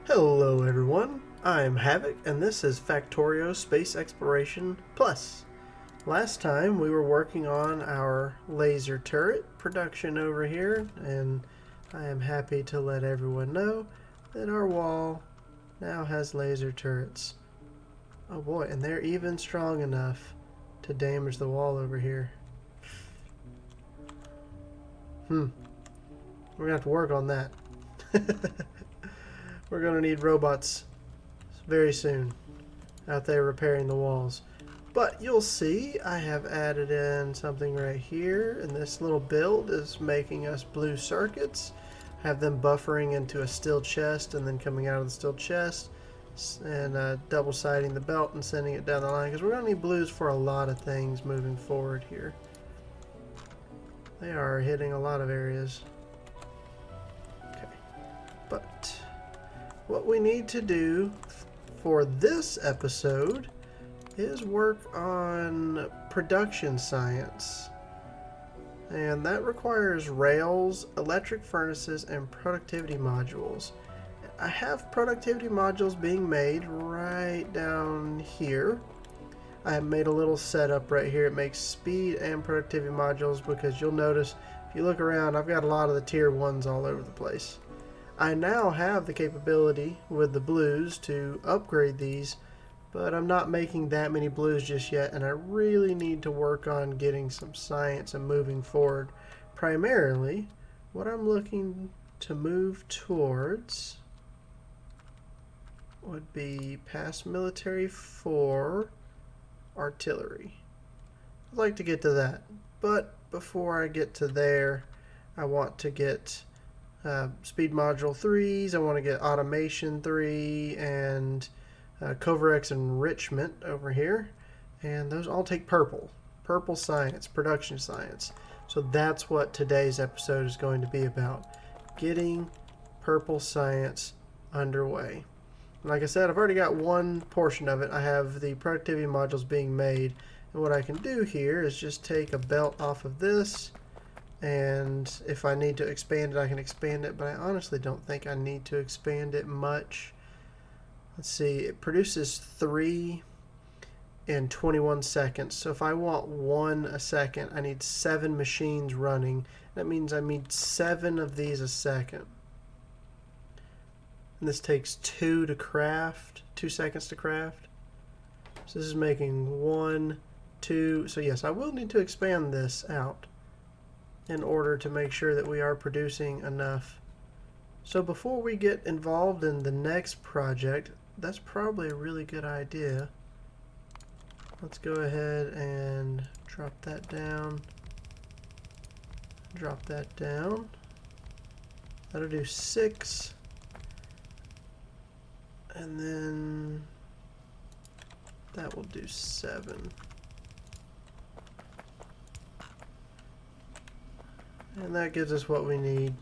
Hello everyone, I'm Havoc and this is Factorio Space Exploration Plus. Last time we were working on our laser turret production over here, and I am happy to let everyone know that our wall now has laser turrets. Oh boy, and they're even strong enough to damage the wall over here. We're gonna have to work on that. We're gonna need robots very soon out there repairing the walls. But you'll see I have added in something right here, and this little build is making us blue circuits. Have them buffering into a steel chest and then coming out of the steel chest, and double siding the belt and sending it down the line, because we're going to need blues for a lot of things moving forward here. They are hitting a lot of areas. Okay, but what we need to do for this episode is work on production science. And that requires rails, electric furnaces, and productivity modules. I have productivity modules being made right down here. I have made a little setup right here. It makes speed and productivity modules, because you'll notice if you look around, I've got a lot of the tier 1s all over the place. I now have the capability with the blues to upgrade these, but I'm not making that many blues just yet, and I really need to work on getting some science and moving forward. Primarily, what I'm looking to move towards would be past military for artillery. I'd like to get to that, but before I get to there, I want to get speed module 3s, I want to get automation 3, and Coverx enrichment over here, and those all take purple science, production science. So that's what today's episode is going to be about, getting purple science underway. And like I said, I've already got one portion of it. I have the productivity modules being made, and what I can do here is just take a belt off of this, and if I need to expand it, I can expand it, but I honestly don't think I need to expand it much. Let's see, it produces 3 in 21 seconds. So if I want 1 a second, I need 7 machines running. That means I need 7 of these a second. And this takes 2 to craft, 2 seconds to craft. So this is making 1, 2. So yes, I will need to expand this out in order to make sure that we are producing enough. So before we get involved in the next project, that's probably a really good idea. Let's go ahead and drop that down. Drop that down. That'll do 6. And then that will do 7. And that gives us what we need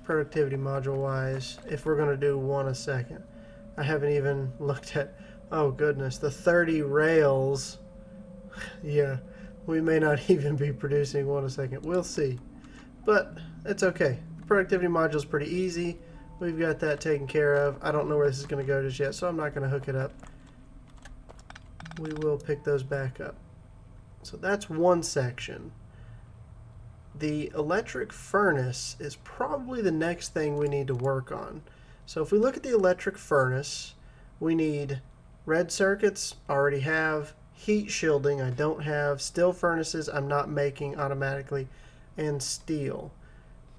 productivity module wise, if we're going to do 1 a second. I haven't even looked at, oh goodness, the 30 rails. Yeah, we may not even be producing 1 a second. We'll see. But it's okay. The productivity module is pretty easy. We've got that taken care of. I don't know where this is going to go just yet, so I'm not going to hook it up. We will pick those back up. So that's one section. The electric furnace is probably the next thing we need to work on. So if we look at the electric furnace, we need red circuits, already have, heat shielding, I don't have, steel furnaces, I'm not making automatically, and steel.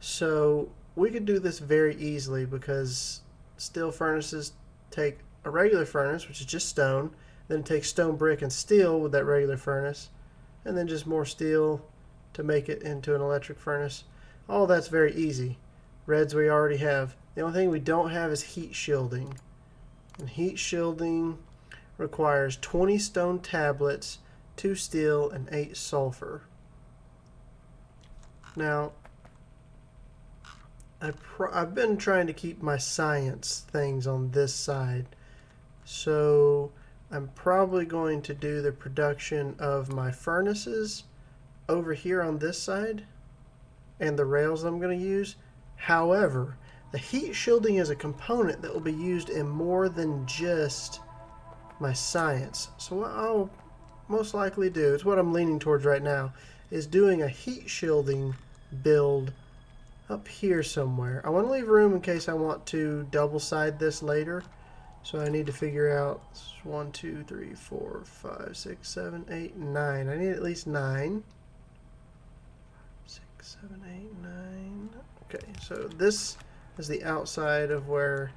So we could do this very easily, because steel furnaces take a regular furnace, which is just stone, then it takes stone, brick, and steel with that regular furnace, and then just more steel to make it into an electric furnace. All that's very easy. Reds we already have. The only thing we don't have is heat shielding. And heat shielding requires 20 stone tablets, 2 steel, and 8 sulfur. Now, I've been trying to keep my science things on this side. So I'm probably going to do the production of my furnaces over here on this side, and the rails I'm going to use. However, The heat shielding is a component that will be used in more than just my science. So what I'll most likely do, it's what I'm leaning towards right now, is doing a heat shielding build up here somewhere. I want to leave room in case I want to double side this later. So I need to figure out 1, 2, 3, 4, 5, 6, 7, 8, 9. I need at least 9. 6, 7, 8, 9. Okay, so this is the outside of where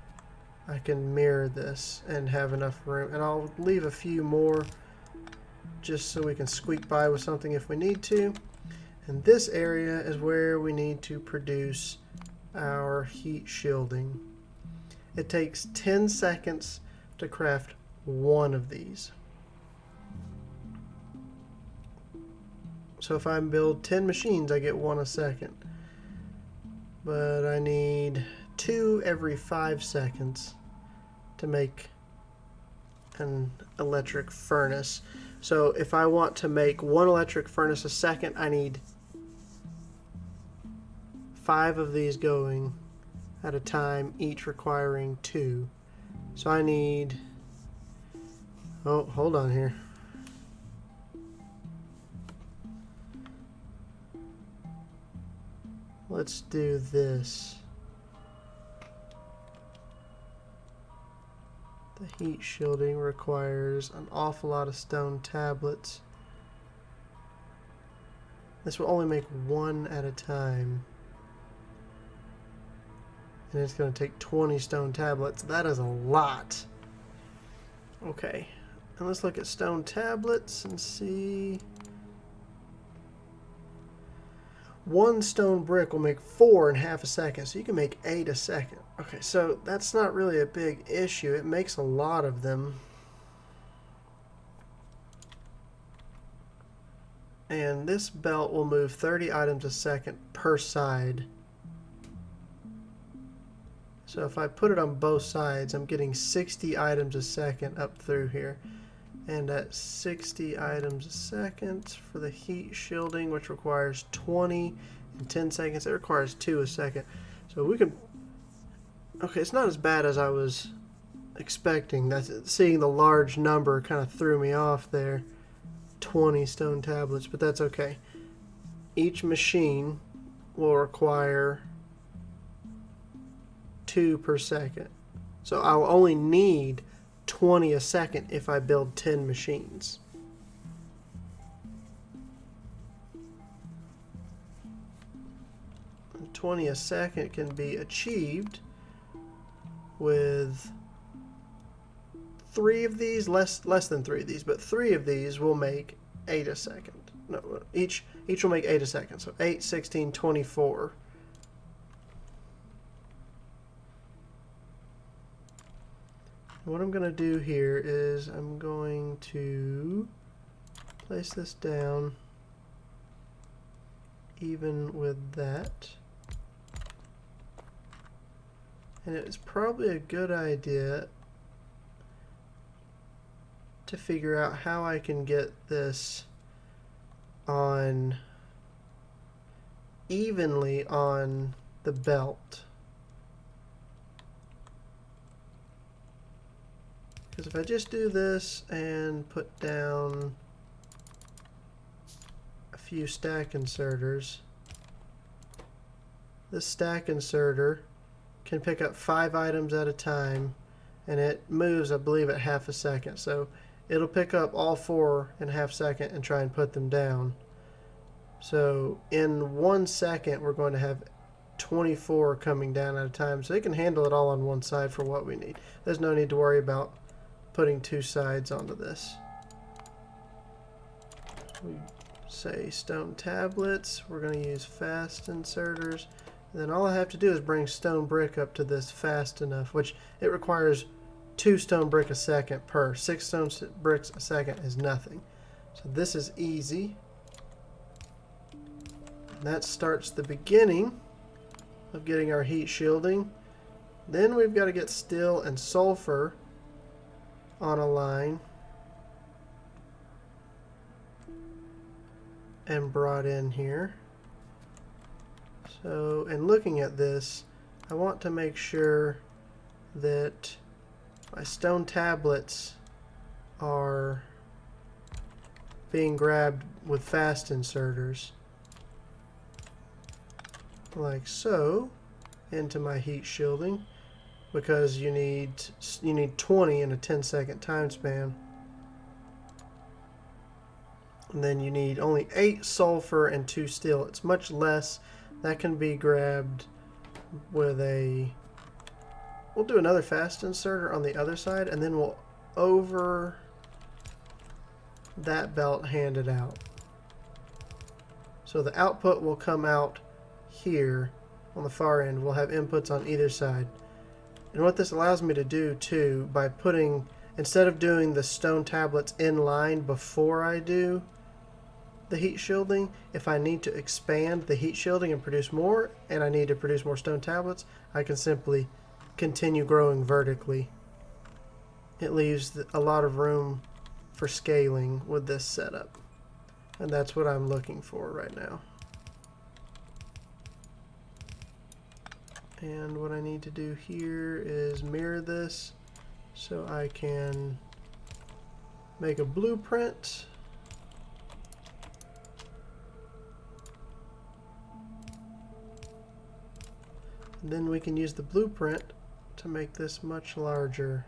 I can mirror this and have enough room. And I'll leave a few more just so we can squeak by with something if we need to. And this area is where we need to produce our heat shielding. It takes 10 seconds to craft one of these. So if I build 10 machines, I get 1 a second. But I need 2 every 5 seconds to make an electric furnace. So if I want to make 1 electric furnace a second, I need 5 of these going at a time, each requiring 2. So I need, oh, hold on here. Let's do this. The heat shielding requires an awful lot of stone tablets. This will only make 1 at a time. And it's going to take 20 stone tablets. That is a lot. Okay. And let's look at stone tablets and see. 1 stone brick will make 4 in half a second. So you can make 8 a second. Okay, so that's not really a big issue. It makes a lot of them. And this belt will move 30 items a second per side. So if I put it on both sides, I'm getting 60 items a second up through here. And at 60 items a second for the heat shielding, which requires 20 in 10 seconds, it requires 2 a second. So we can... Okay, it's not as bad as I was expecting. Seeing the large number kind of threw me off there. 20 stone tablets, but that's okay. Each machine will require 2 per second. So I'll only need 20 a second if I build 10 machines. And 20 a second can be achieved with 3 of these, less than 3 of these, but 3 of these will make 8 a second. No, each will make 8 a second. So 8, 16, 24. What I'm going to do here is I'm going to place this down even with that. And it's probably a good idea to figure out how I can get this on evenly on the belt. Because if I just do this and put down a few stack inserters, this stack inserter can pick up 5 items at a time, and it moves, I believe, at half a second. So it'll pick up all 4 in a half second and try and put them down. So in 1 second, we're going to have 24 coming down at a time. So it can handle it all on one side for what we need. There's no need to worry about putting 2 sides onto this. We say stone tablets. We're going to use fast inserters. And then all I have to do is bring stone brick up to this fast enough, which it requires 2 stone brick a second per. 6 stone bricks a second is nothing. So this is easy. And that starts the beginning of getting our heat shielding. Then we've got to get steel and sulfur on a line and brought in here. So, in looking at this, I want to make sure that my stone tablets are being grabbed with fast inserters, like so, into my heat shielding, because you need 20 in a 10-second time span. And then you need only 8 sulfur and 2 steel. It's much less. That can be grabbed with a... We'll do another fast inserter on the other side, and then we'll over that belt hand it out. So the output will come out here on the far end. We'll have inputs on either side. And what this allows me to do too, by putting, instead of doing the stone tablets in line before I do the heat shielding, if I need to expand the heat shielding and produce more, and I need to produce more stone tablets, I can simply continue growing vertically. It leaves a lot of room for scaling with this setup. And that's what I'm looking for right now. And what I need to do here is mirror this so I can make a blueprint. And then we can use the blueprint to make this much larger.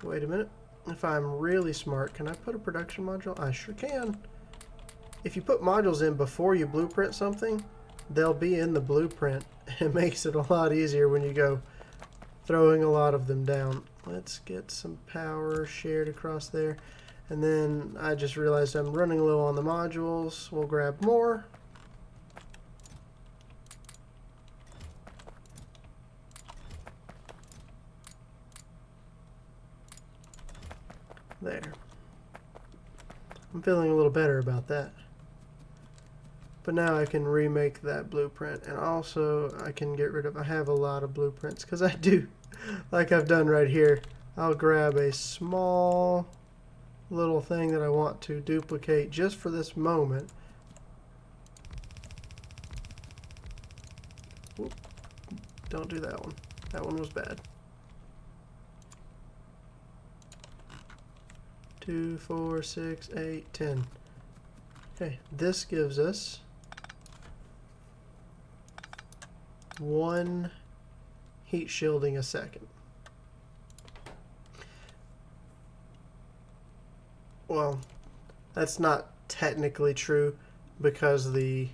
Wait a minute. If I'm really smart, can I put a production module? I sure can. If you put modules in before you blueprint something, they'll be in the blueprint. It makes it a lot easier when you go throwing a lot of them down. Let's get some power shared across there. And then I just realized I'm running low on the modules. We'll grab more. There. I'm feeling a little better about that. But now I can remake that blueprint, and also I can get rid of, I have a lot of blueprints, because I do, like I've done right here, I'll grab a small little thing that I want to duplicate just for this moment. Whoop. Don't do that one. That one was bad. 2, 4, 6, 8, 10. Okay, this gives us 1 heat shielding a second. Well, that's not technically true because the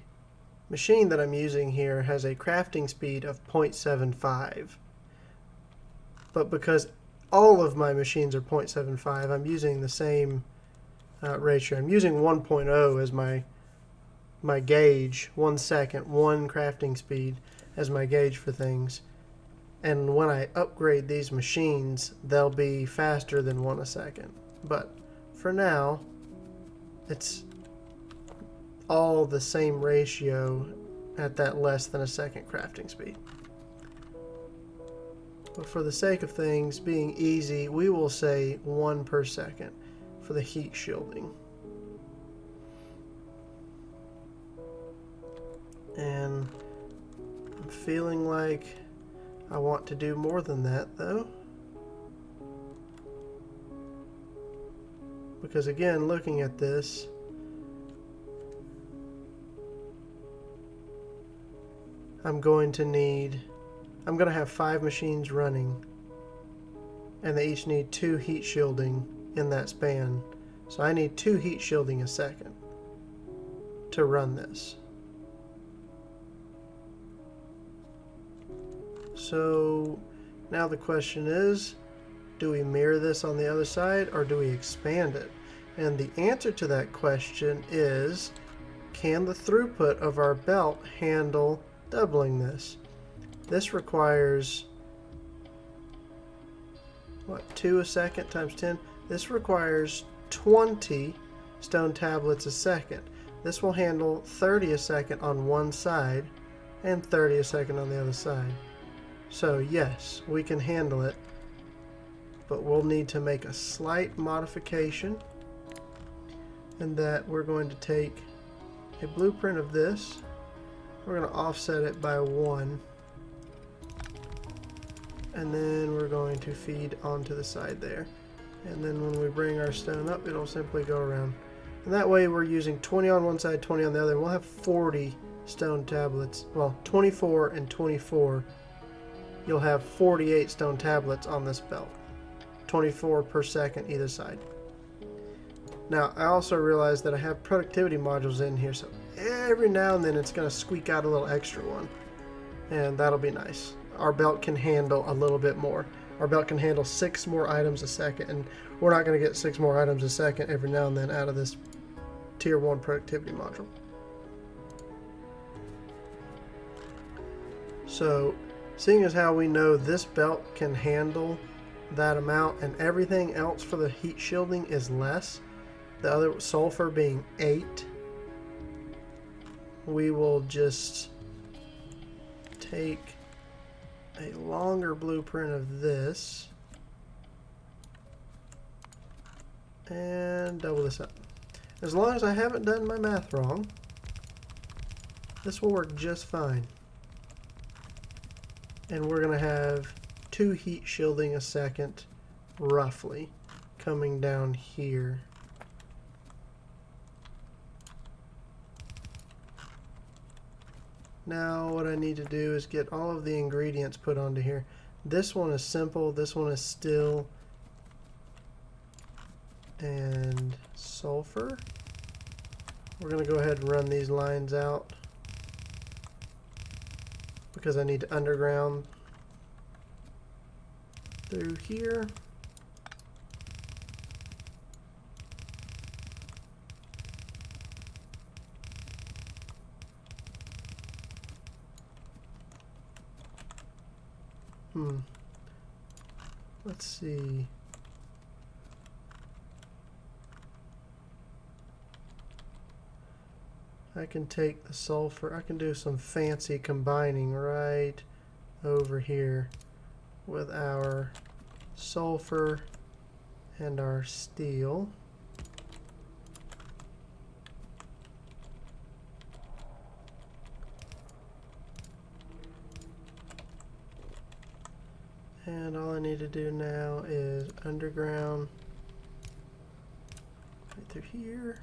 machine that I'm using here has a crafting speed of 0.75. But because all of my machines are 0.75, I'm using the same ratio. I'm using 1.0 as my gauge, 1 second, 1 crafting speed as my gauge for things. And when I upgrade these machines, they'll be faster than 1 a second. But for now, it's all the same ratio at that less than a second crafting speed. But for the sake of things being easy, we will say 1 per second for the heat shielding. And I'm feeling like I want to do more than that though. Because again, looking at this, I'm going to have 5 machines running, and they each need 2 heat shielding in that span. So I need 2 heat shielding a second to run this. So now the question is, do we mirror this on the other side or do we expand it? And the answer to that question is, can the throughput of our belt handle doubling this? This requires, what, 2 a second times 10? This requires 20 stone tablets a second. This will handle 30 a second on one side and 30 a second on the other side. So yes, we can handle it, but we'll need to make a slight modification, and that we're going to take a blueprint of this, We're going to offset it by 1. And then we're going to feed onto the side there. And then when we bring our stone up, it'll simply go around. And that way we're using 20 on one side, 20 on the other. And we'll have 40 stone tablets. Well, 24 and 24. You'll have 48 stone tablets on this belt. 24 per second either side. Now, I also realized that I have productivity modules in here, so every now and then it's going to squeak out a little extra one. And that'll be nice. Our belt can handle a little bit more. Our belt can handle 6 more items a second, and we're not going to get 6 more items a second every now and then out of this Tier 1 productivity module. So, seeing as how we know this belt can handle that amount and everything else for the heat shielding is less, the other sulfur being 8, we will just take a longer blueprint of this and double this up. As long as I haven't done my math wrong, this will work just fine. And we're going to have 2 heat shielding a second, roughly, coming down here. Now what I need to do is get all of the ingredients put onto here. This one is simple, this one is steel and sulfur. We're going to go ahead and run these lines out because I need to underground through here. Let's see. I can take the sulfur, I can do some fancy combining right over here with our sulfur and our steel. And all I need to do now is underground right through here.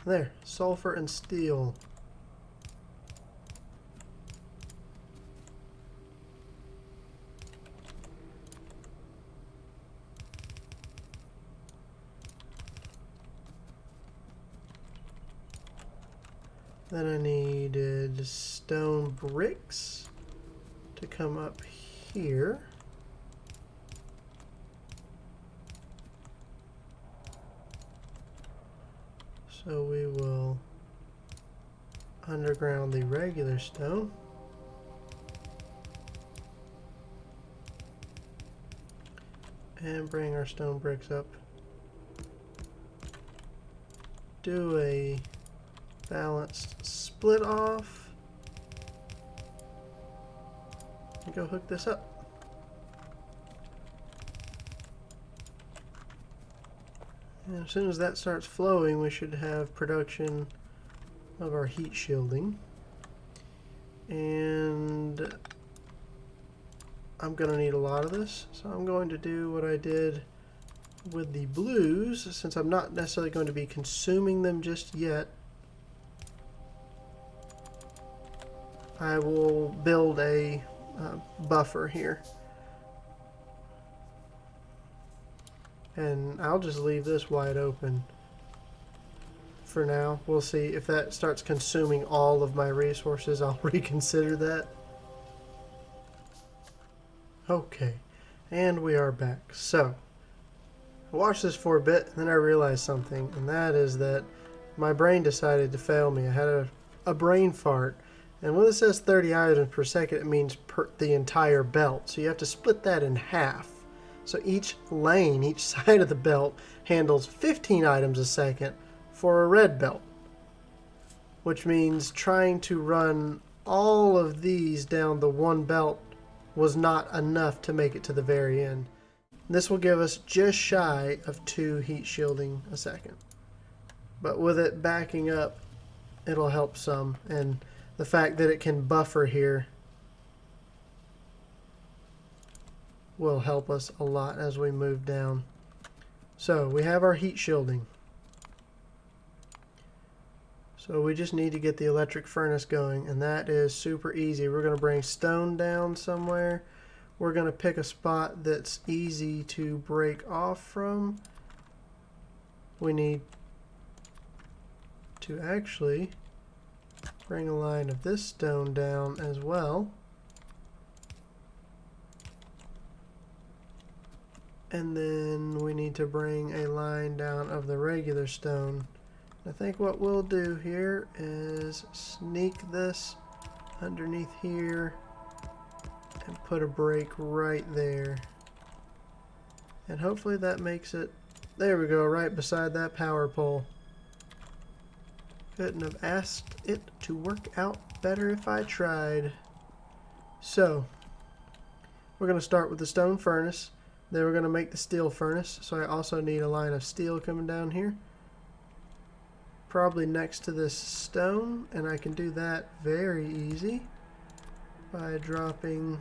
There, sulfur and steel. Then I needed stone bricks to come up here. So we will underground the regular stone. And bring our stone bricks up. Do a balanced split off. And go hook this up. And as soon as that starts flowing, we should have production of our heat shielding. And I'm going to need a lot of this, so I'm going to do what I did with the blues, since I'm not necessarily going to be consuming them just yet. I will build a buffer here. And I'll just leave this wide open for now. We'll see if that starts consuming all of my resources. I'll reconsider that. Okay, and we are back. So, I watched this for a bit, and then I realized something, and that is that my brain decided to fail me. I had a brain fart. And when it says 30 items per second, it means the entire belt. So you have to split that in half. So each lane, each side of the belt, handles 15 items a second for a red belt. Which means trying to run all of these down the one belt was not enough to make it to the very end. This will give us just shy of 2 heat shielding a second. but with it backing up, it'll help some. And the fact that it can buffer here will help us a lot as we move down. So we have our heat shielding. So we just need to get the electric furnace going, and that is super easy. We're going to bring stone down somewhere. We're going to pick a spot that's easy to break off from. We need to actually bring a line of this stone down as well. And then we need to bring a line down of the regular stone. I think what we'll do here is sneak this underneath here and put a break right there. And hopefully that makes it, there we go, right beside that power pole. Couldn't have asked it to work out better if I tried. So, we're going to start with the stone furnace. Then we're going to make the steel furnace. So I also need a line of steel coming down here. Probably next to this stone, and I can do that very easy by dropping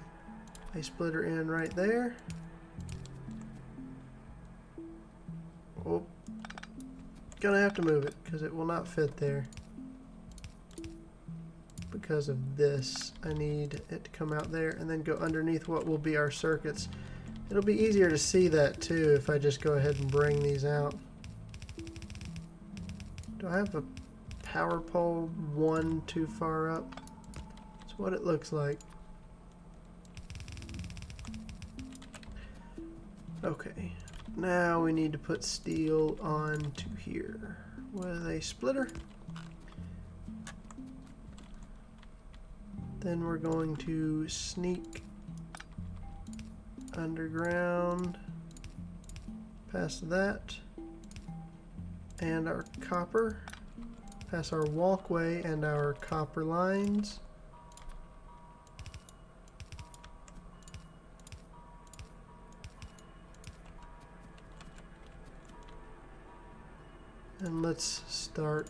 a splitter in right there. Oh, gonna have to move it because it will not fit there. Because of this, I need it to come out there and then go underneath what will be our circuits. It'll be easier to see that too if I just go ahead and bring these out. Do I have a power pole one too far up? That's what it looks like. Okay, now we need to put steel onto here with a splitter. Then we're going to sneak underground past that and our copper, past our walkway and our copper lines. And let's start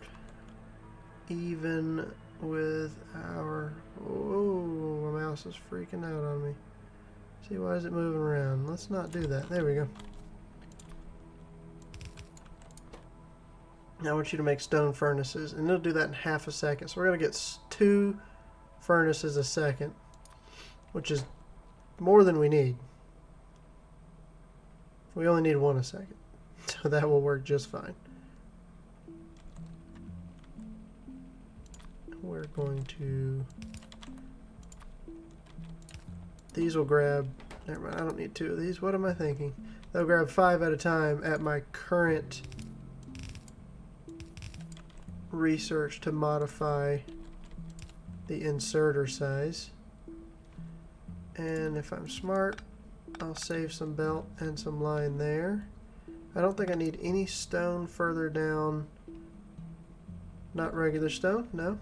even with our, oh, my mouse is freaking out on me. See, why is it moving around? Let's not do that. There we go. Now I want you to make stone furnaces, and it'll do that in half a second. So we're going to get 2 furnaces a second, which is more than we need. We only need 1 a second, so that will work just fine. We're going to, these will grab, never mind, I don't need 2 of these. What am I thinking? They'll grab 5 at a time at my current research to modify the inserter size. And if I'm smart, I'll save some belt and some line there. I don't think I need any stone further down. Not regular stone, no.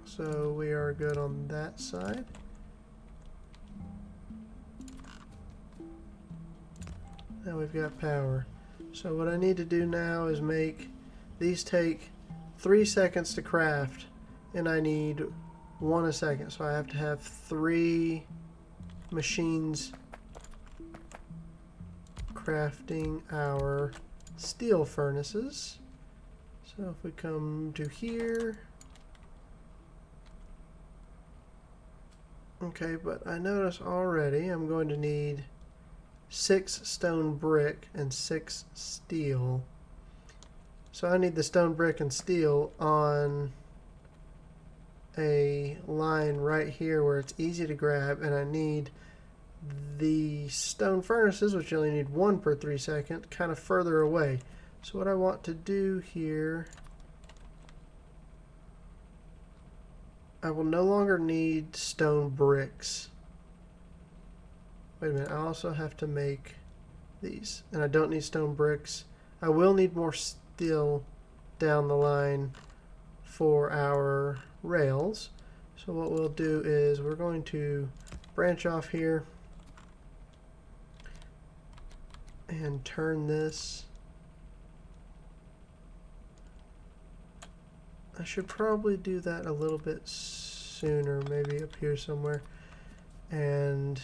So we are good on that side. Now we've got power. So what I need to do now is make these take 3 seconds to craft, and I need 1 a second. So I have to have 3 machines crafting our steel furnaces. So if we come to here, okay, but I notice already I'm going to need 6 stone brick and 6 steel. So I need the stone brick and steel on a line right here where it's easy to grab, and I need the stone furnaces, which you only need 1 per 3 seconds, kind of further away. So what I want to do here, I will no longer need stone bricks. Wait a minute, I also have to make these, and I don't need stone bricks. I will need more steel down the line for our rails. So what we'll do is we're going to branch off here and turn this I should probably do that a little bit sooner, maybe up here somewhere. And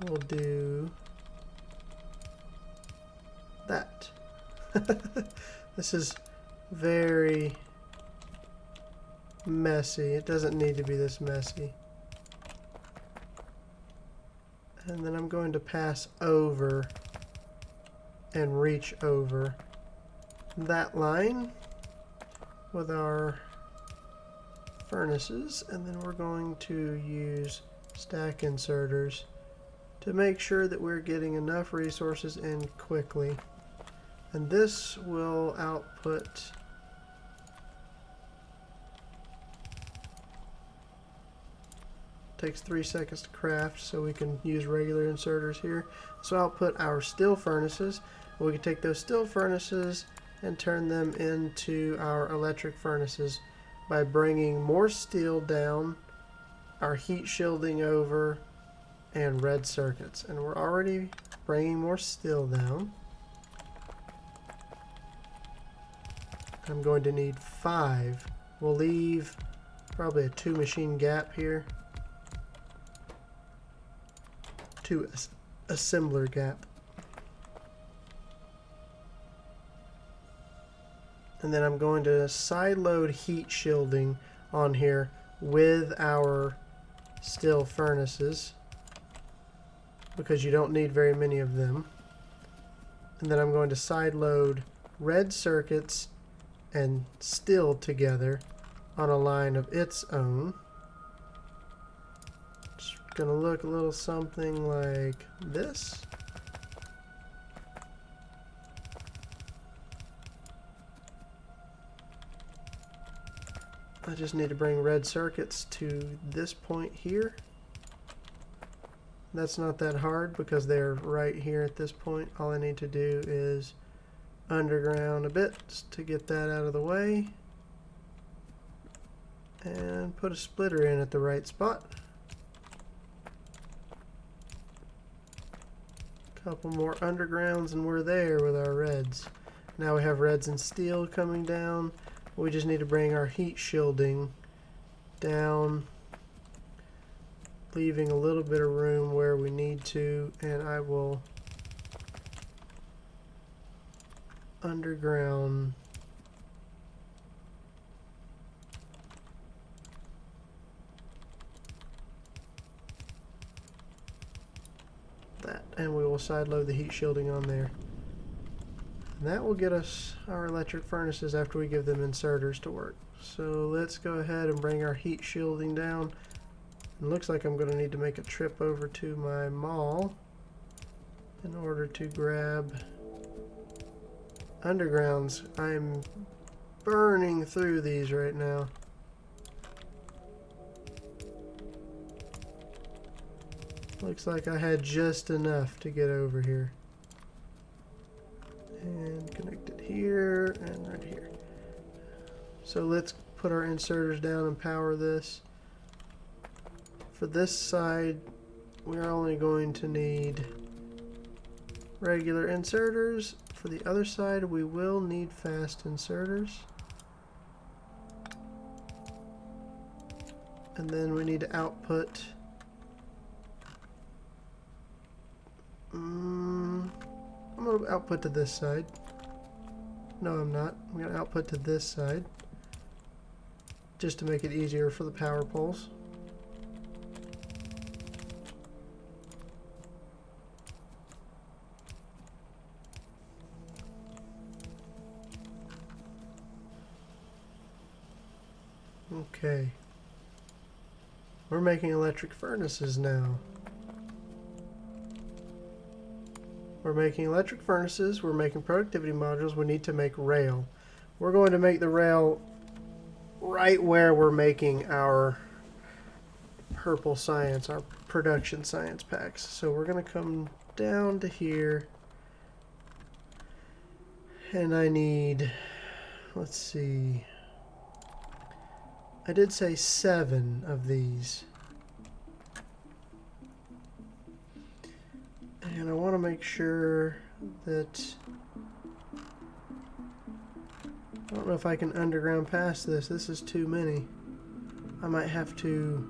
we'll do that. This is very messy. It doesn't need to be this messy. And then I'm going to pass over and reach over that line with our furnaces, and then we're going to use stack inserters to make sure that we're getting enough resources in quickly. And this will output takes 3 seconds to craft, so we can use regular inserters here. So output our steel furnaces. We can take those steel furnaces and turn them into our electric furnaces by bringing more steel down, our heat shielding over, and red circuits. And we're already bringing more steel down. I'm going to need 5. We'll leave probably a 2 machine gap here. 2 assembler gap. And then I'm going to side load heat shielding on here with our steel furnaces, because you don't need very many of them. And then I'm going to side load red circuits and steel together on a line of its own. It's going to look a little something like this. I just need to bring red circuits to this point here. That's not that hard because they're right here at this point. All I need to do is underground a bit just to get that out of the way. And put a splitter in at the right spot. Couple more undergrounds and we're there with our reds. Now we have reds and steel coming down. We just need to bring our heat shielding down, leaving a little bit of room where we need to, and I will underground that, and we will side load the heat shielding on there. And that will get us our electric furnaces after we give them inserters to work. So let's go ahead and bring our heat shielding down. It looks like I'm going to need to make a trip over to my mall in order to grab undergrounds. I'm burning through these right now. Looks like I had just enough to get over here. And connect it here and right here. So let's put our inserters down and power this. For this side, we're only going to need regular inserters. For the other side, we will need fast inserters. And then we need to output I'm going to output to this side. No, I'm not. I'm going to output to this side just to make it easier for the power poles. Okay. We're making electric furnaces now. We're making electric furnaces, we're making productivity modules, we need to make rail. We're going to make the rail right where we're making our purple science, our production science packs. So we're going to come down to here, and I need, let's see, I did say 7 of these. And I want to make sure that I don't know if I can underground past this. This is too many. I might have to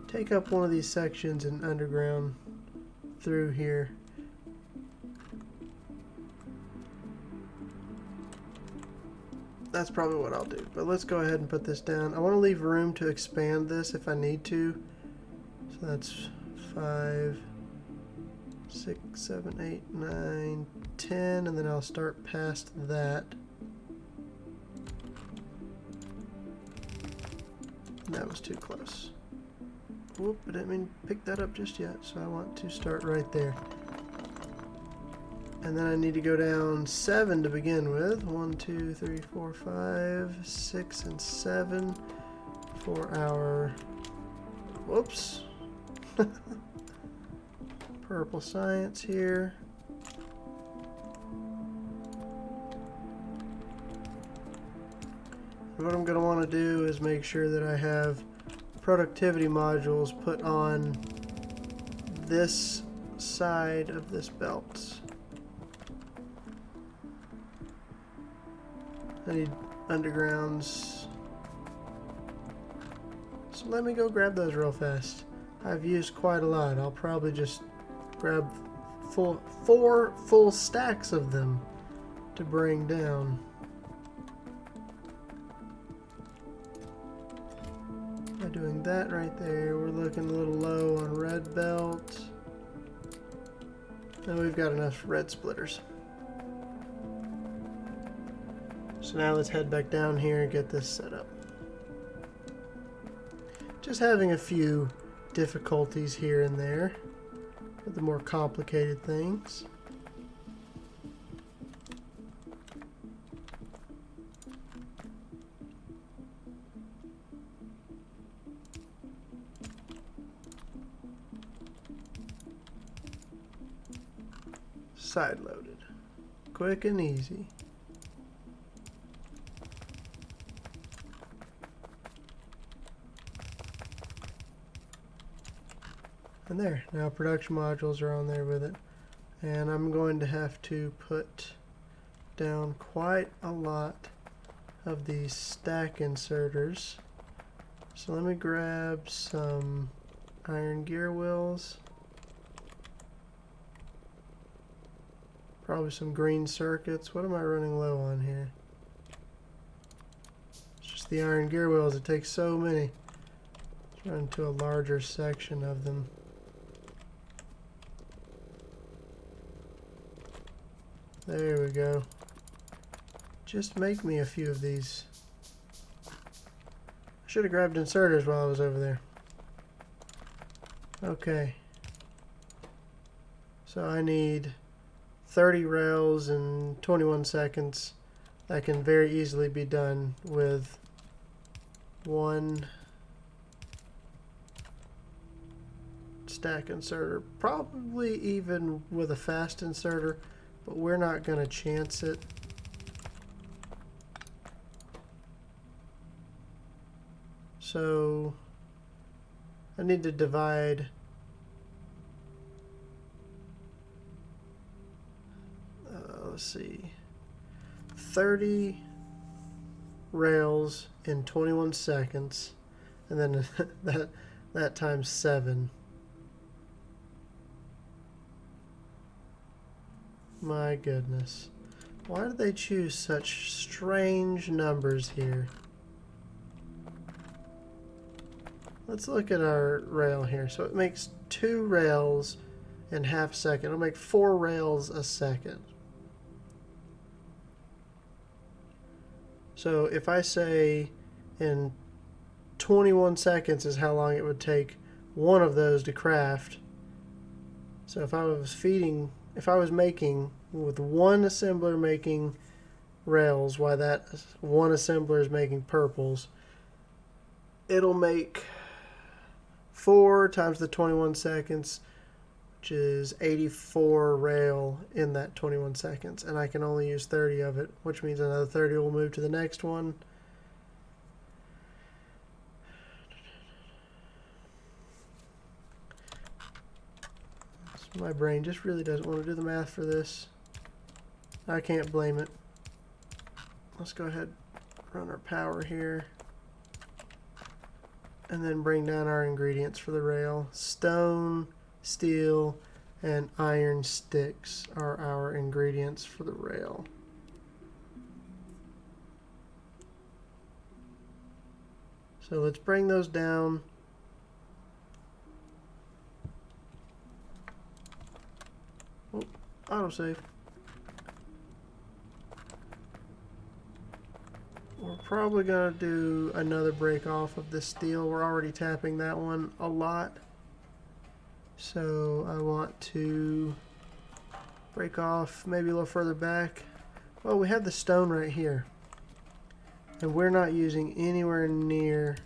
take up one of these sections and underground through here. That's probably what I'll do. But let's go ahead and put this down. I want to leave room to expand this if I need to. So that's 5, 6, 7, 8, 9, 10, and then I'll start past that. That was too close. Whoop, I didn't mean to pick that up just yet, so I want to start right there. And then I need to go down 7 to begin with. 1, 2, 3, 4, 5, 6, and 7 for our... Whoops. Purple science here. And what I'm going to want to do is make sure that I have productivity modules put on this side of this belt. I need undergrounds. So let me go grab those real fast. I've used quite a lot. I'll probably just grab 4 full stacks of them to bring down. By doing that right there, we're looking a little low on red belt. And we've got enough red splitters. So now let's head back down here and get this set up. Just having a few difficulties here and there with the more complicated things. Side loaded. Quick and easy. And there, now production modules are on there with it. And I'm going to have to put down quite a lot of these stack inserters. So let me grab some iron gear wheels. Probably some green circuits. What am I running low on here? It's just the iron gear wheels. It takes so many. Let's run to a larger section of them. There we go. Just make me a few of these. I should have grabbed inserters while I was over there. Okay. So I need 30 rails in 21 seconds. That can very easily be done with one stack inserter. Probably even with a fast inserter. But we're not going to chance it. So I need to divide let's see, 30 rails in 21 seconds, and then that times 7. My goodness. Why did they choose such strange numbers here? Let's look at our rail here. So it makes 2 rails in half a second. It'll make 4 rails a second. So if I say in 21 seconds is how long it would take one of those to craft. So if I was making with one assembler making rails, while that one assembler is making purples, it'll make 4 times the 21 seconds, which is 84 rail in that 21 seconds. And I can only use 30 of it, which means another 30 will move to the next one. My brain just really doesn't want to do the math for this. I can't blame it. let's go ahead and run our power here. And then bring down our ingredients for the rail. Stone, steel, and iron sticks are our ingredients for the rail. So let's bring those down. Oh, autosave. We're probably going to do another break off of this steel. We're already tapping that one a lot. So I want to break off maybe a little further back. Well, we have the stone right here. And we're not using anywhere near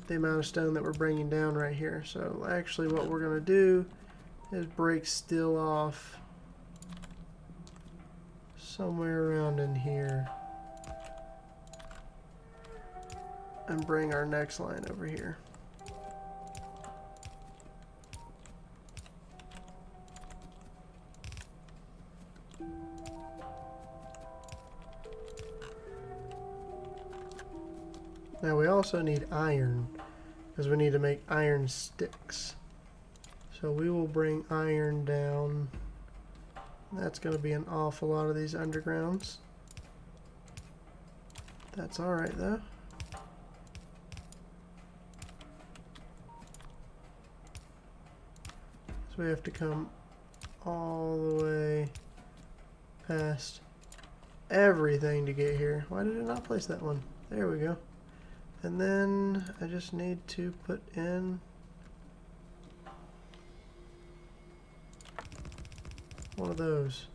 the amount of stone that we're bringing down right here. So actually what we're going to do is break steel off somewhere around in here. And bring our next line over here. Now we also need iron, because we need to make iron sticks. So we will bring iron down. That's going to be an awful lot of these undergrounds. That's alright though. So we have to come all the way past everything to get here. Why did it not place that one? There we go. And then I just need to put in one of those.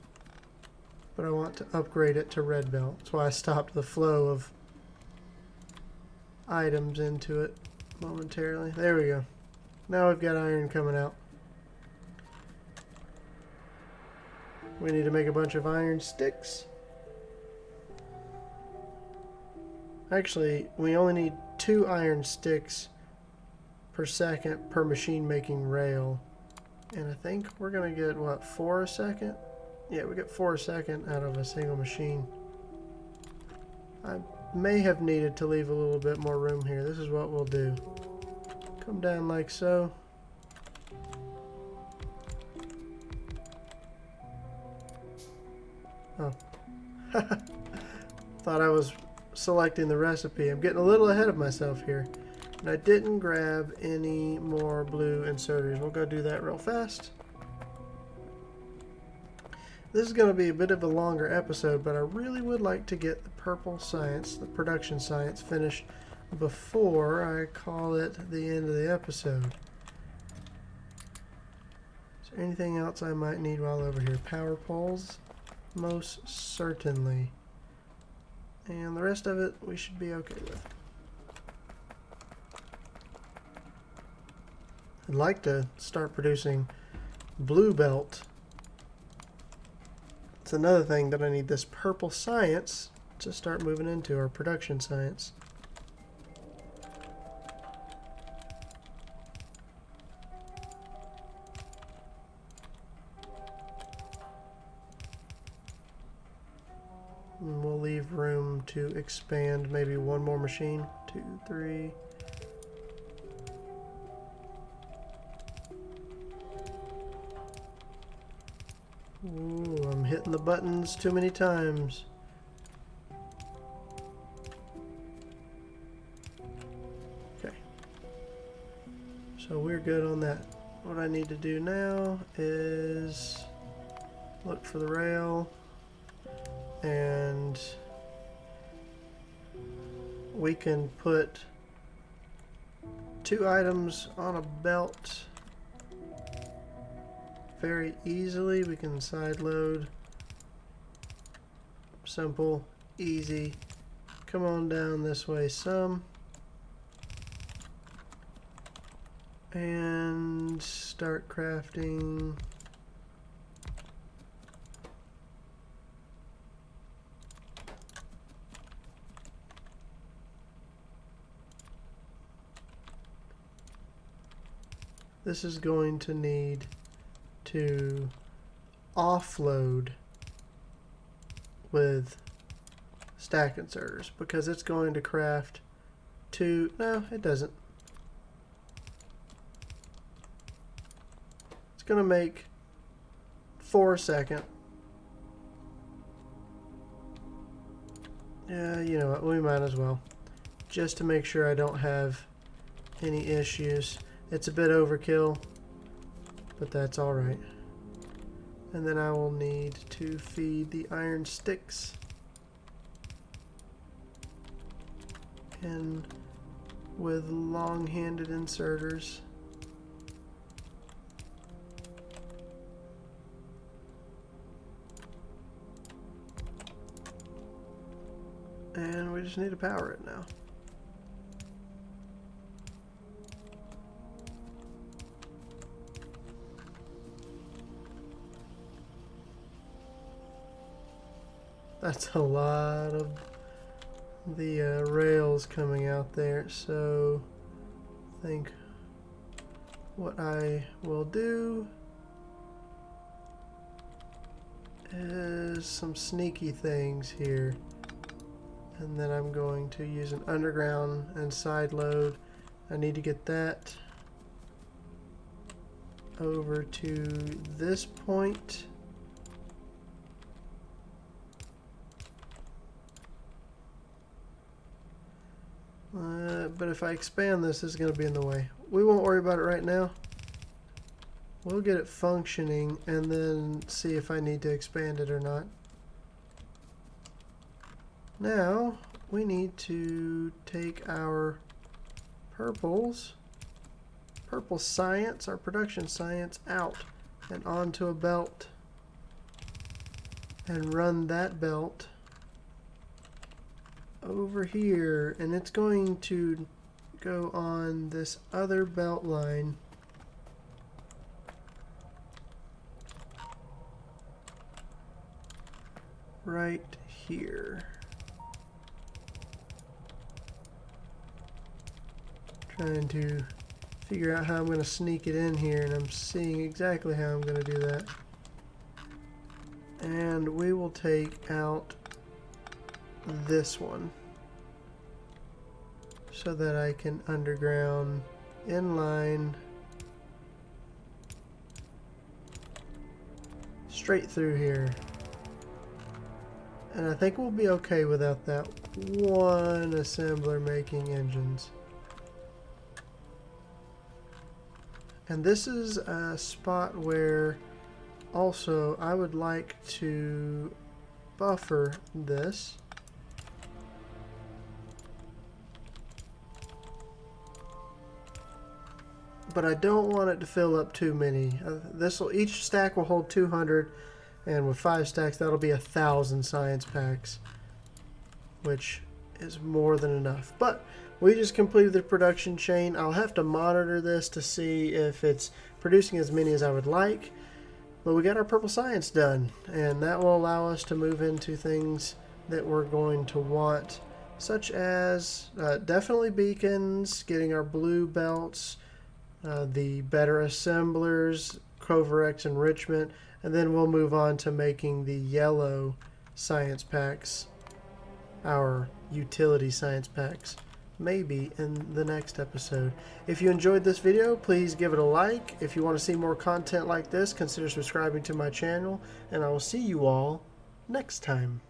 But I want to upgrade it to red belt. That's why I stopped the flow of items into it momentarily. There we go. Now we've got iron coming out. We need to make a bunch of iron sticks. Actually, we only need 2 iron sticks per second per machine making rail. And I think we're going to get, what, 4 a second? Yeah, we get 4 a second out of a single machine. I may have needed to leave a little bit more room here. This is what we'll do. Come down like so. Oh. Thought I was selecting the recipe. I'm getting a little ahead of myself here. And I didn't grab any more blue inserters. We'll go do that real fast. This is going to be a bit of a longer episode, but I really would like to get the purple science, the production science, finished before I call it the end of the episode. Is there anything else I might need while over here? Power poles? Most certainly. And the rest of it we should be okay with. I'd like to start producing blue belt. It's another thing that I need this purple science to start moving into, our production science. And we'll leave room to expand maybe one more machine. 2, 3. Ooh, I'm hitting the buttons too many times. Okay. So we're good on that. What I need to do now is look for the rail, and we can put 2 items on a belt very easily. We can side load. Simple, easy. Come on down this way some. And start crafting. This is going to need to offload with stack inserters because it's going to craft two. No, it doesn't. It's going to make 4 a second. Yeah, you know what, we might as well. Just to make sure I don't have any issues. It's a bit overkill, but that's alright. And then I will need to feed the iron sticks in with long-handed inserters. And we just need to power it now. That's a lot of the rails coming out there, so I think what I will do is some sneaky things here. And then I'm going to use an underground and side load. I need to get that over to this point. But if I expand this, it's going to be in the way. We won't worry about it right now. We'll get it functioning and then see if I need to expand it or not. Now, we need to take our purple science, our production science, out and onto a belt and run that belt over here, and it's going to go on this other belt line right here. Trying to figure out how I'm going to sneak it in here, and I'm seeing exactly how I'm going to do that. And we will take out this one so that I can underground inline straight through here. And I think we'll be okay without that one assembler making engines. And this is a spot where also I would like to buffer this. But I don't want it to fill up too many. Each stack will hold 200, and with 5 stacks that'll be 1,000 science packs, which is more than enough. But we just completed the production chain. I'll have to monitor this to see if it's producing as many as I would like. But we got our purple science done, and that will allow us to move into things that we're going to want, such as definitely beacons, getting our blue belts, the better assemblers, Covarex enrichment, and then we'll move on to making the yellow science packs, our utility science packs, maybe in the next episode. If you enjoyed this video, please give it a like. If you want to see more content like this, consider subscribing to my channel, and I will see you all next time.